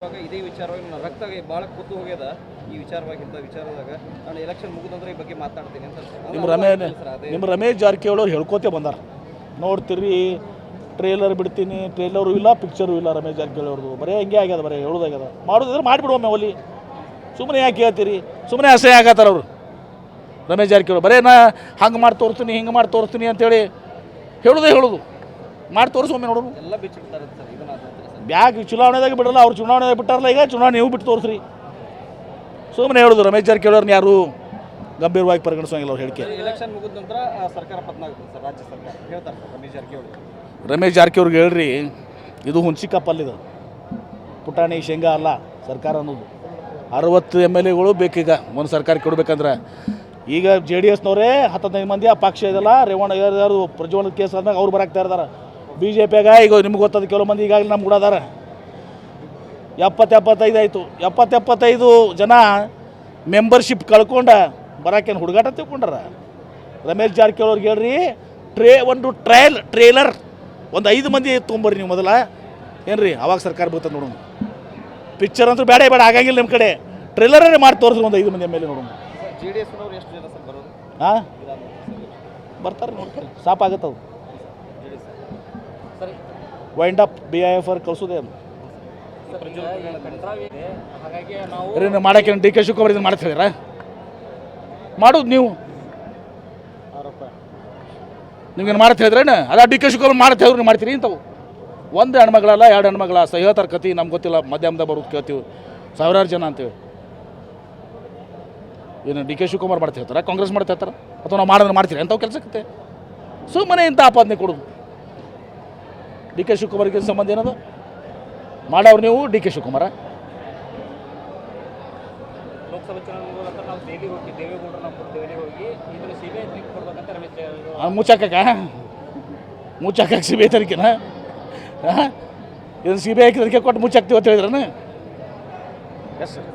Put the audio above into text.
ಇವಾಗ ಇದೇ ವಿಚಾರವಾಗಿ ನನ್ನ ರಕ್ತ ಭಾಳ ಕೂತು ಹೋಗ್ಯದ ಈ ವಿಚಾರವಾಗಿ ಇಂಥ ವಿಚಾರದಾಗ ನಾನು ಎಲೆಕ್ಷನ್ ಮುಗಿದಂದ್ರೆ ಈ ಬಗ್ಗೆ ಮಾತಾಡ್ತೀನಿ ಅಂತ ನಿಮ್ಮ ರಮೇಶ್ ಜಾರಕಿಹೊಳಿ ಅವ್ರು ಹೇಳ್ಕೋತೆ ಬಂದಾರ. ನೋಡ್ತೀರಿ ಟ್ರೇಲರ್ ಬಿಡ್ತೀನಿ, ಟ್ರೇಲರು ಇಲ್ಲ, ಪಿಕ್ಚರು ಇಲ್ಲ ರಮೇಶ್ ಜಾರಕಿಹೊಳಿ ಅವ್ರದ್ದು. ಬರೀ ಹಿಂಗೆ ಆಗ್ಯದ, ಬರೀ ಹೇಳೋದಾಗ್ಯದ. ಮಾಡೋದಿದ್ರೆ ಮಾಡಿಬಿಡುವೊಮ್ಮೆ ಒಲಿ. ಸುಮ್ಮನೆ ಯಾಕೆ ಹೇಳ್ತೀರಿ? ಸುಮ್ಮನೆ ಅಸಹ್ಯ ಆಗತ್ತಾರ ಅವರು ರಮೇಶ್ ಜಾರಕಿಹೊಳಿ. ಬರೀ ನಾ ಹಂಗೆ ಮಾಡಿ ತೋರಿಸ್ತೀನಿ, ಹಿಂಗೆ ಮಾಡಿ ತೋರಿಸ್ತೀನಿ ಅಂತೇಳಿ ಹೇಳೋದು ಮಾಡಿ ತೋರಿಸೊಮ್ಮೆ ನೋಡೋದು. ಎಲ್ಲ ಬಿಚ್ಚಿಡ್ತಾರೆ ಸರ್. ಇದನ್ನ ಬ್ಯಾಗ್ ಚುನಾವಣೆದಾಗ ಬಿಡಲ್ಲ, ಅವ್ರು ಚುನಾವಣೆದಾಗ ಬಿಟ್ಟಾರಲ್ಲ. ಈಗ ಚುನಾವಣೆ ನೀವು ಬಿಟ್ಟು ತೋರಿಸ್ರಿ. ಸುಮ್ಮನೆ ಹೇಳೋದು ರಮೇಶ್ ಜಾರಕಿಹೊಳಿ ಅವ್ರನ್ನ ಯಾರು ಗಂಭೀರವಾಗಿ ಪರಿಗಣಿಸೋಂಗಿಲ್ಲ ಅವ್ರು ಹೇಳಿಕೆ. ಎಲೆಕ್ಷನ್ ಮುಗಿದ ನಂತರ ಸರ್ಕಾರ ಪತನ ಆಗುತ್ತೆ ಸರ್, ರಾಜ್ಯ ಸರ್ಕಾರ ಹೇಳ್ತಾರೆ ಸರ್ ರಮೇಶ್ ಜಾರಕಿಹೊಳಿ. ರಮೇಶ್ ಜಾರಕಿಹೊಳಿಗೆ ಹೇಳ್ರಿ, ಇದು ಹುಣ್ಸಿಕಪ್ಪಲ್ಲಿದೆ, ಪುಟಾಣಿ ಶೇಂಗಾ ಅಲ್ಲ ಸರ್ಕಾರ ಅನ್ನೋದು. 60 MLAಗಳು ಬೇಕೀಗ ಒಂದು ಸರ್ಕಾರಕ್ಕೆ ಕೊಡ್ಬೇಕಂದ್ರೆ. ಈಗ JDSನವರೇ 15 ಮಂದಿ ಆ ಪಕ್ಷ ಇದೆಲ್ಲ ರೇವಣ್ಣ ಯಾರು ಪ್ರಜ್ವಲ್ ಕೇಸ್ ಆದಾಗ ಅವ್ರು ಬರಾಕ್ತಾ ಇದ್ದಾರೆ. BJPಯಾಗ ಈಗ ನಿಮ್ಗೆ ಗೊತ್ತದ ಕೆಲವು ಮಂದಿ ಈಗಾಗಲೇ ನಮ್ಮ ಕೂಡದಾರ. 70-75 ಆಯಿತು. 70-75 ಜನ ಮೆಂಬರ್ಶಿಪ್ ಕಳ್ಕೊಂಡ ಬರಾಕೇನು ಹುಡುಗಾಟ ತಿಳ್ಕೊಂಡಾರ. ರಮೇಶ್ ಜಾರಕಿಹೊಳಿ ಅವ್ರಿಗೆ ಹೇಳ್ರಿ, ಒಂದು ಟ್ರೇಲರ್ ಒಂದು 5 ಮಂದಿ ತೊಗೊಂಬರ್ರಿ ನೀವು ಮೊದಲ, ಏನ್ರಿ ಅವಾಗ ಸರ್ಕಾರ ಬರ್ತದೆ ನೋಡೋಣ. ಪಿಕ್ಚರ್ ಅಂತೂ ಬೇಡ ಆಗಂಗಿಲ್ಲ ನಿಮ್ಮ ಕಡೆ. ಟ್ರೇಲರೇ ಮಾಡಿ ತೋರಿಸ್ರಿ ಒಂದು 5 ಮಂದಿ ಮೇಲೆ ನೋಡೋಣ. JDSನವ್ರು ಎಷ್ಟು ಜನ ಸರ್ ಬರೋದು? ಹಾಂ ಬರ್ತಾರೆ, ನೋಡ್ತಾರೆ, ಸಾಪ್ ಆಗತ್ತವು. ಸರಿ, ವೈಂಡ್ ಅಪ್ BIF ಅವ್ರು ಕಳಿಸೋದೇ ಅದು. ಹಾಗಾಗಿ ನಾವು ರೀ ಮಾಡೋಕೆ DK ಶಿವಕುಮಾರ್ ಇದನ್ನು ಮಾಡ್ತಾ ಇದ್ದೀರಾ? ಮಾಡೋದು ನೀವು ನಿಮ್ಗೇನು ಮಾಡ್ತಾ ಇದ್ರೇನು? ಅದ DK ಶಿವಕುಮಾರ್ ಮಾಡ್ತಾ ಇದ್ರು, ನೀವು ಮಾಡ್ತೀರಿ ಇಂಥವು. 1 ಹೆಣ್ಮಗಳಲ್ಲ 2 ಹೆಣ್ಮಗಳ ಹೇಳ್ತಾರೆ ಕತಿ, ನಮ್ಗೆ ಗೊತ್ತಿಲ್ಲ. ಮಧ್ಯಮದ ಬರೋದು ಕೇಳ್ತೀವಿ, ಸಾವಿರಾರು ಜನ ಅಂತೇಳಿ. ಏನು DK ಶಿವಕುಮಾರ್ ಮಾಡ್ತಾ ಇರ್ತಾರೆ, ಕಾಂಗ್ರೆಸ್ ಮಾಡ್ತಾ ಇರ್ತಾರೆ, ಅಥವಾ ನಾವು ಮಾಡೋದು ಮಾಡ್ತೀರಿ ಅಂಥವು ಕೆಲಸಕ್ಕೆ? ಸುಮ್ಮನೆ ಇಂಥ ಆಪಾದನೆ ಕೊಡೋದು. DK ಶಿವಕುಮಾರ್ಗೆ ಸಂಬಂಧ ಏನದು? ಮಾಡೋರು ನೀವು DK ಶಿವಕುಮಾರ. ಲೋಕಸಭಾ ಚುನಾವಣೆ ನಾವು ದೆಹಲಿ ಹೋಗಿ ದೇವೇಗೌಡರು ನಾವು ದೆಹಲಿ ಹೋಗಿ ಇದನ್ನು CBI ತನಿಖೆ ಕೊಡ್ಬೇಕಂತ ರಮೇಶ್ ಮುಚ್ಚಾಕ CBI ತನಿಖೆನ? ಇದನ್ನು CBI ತನಿಖೆ ಕೊಟ್ಟು ಮುಚ್ಚಾಕ್ತೀವಿ ಅಂತ ಹೇಳಿದ್ರನ? Yes sir.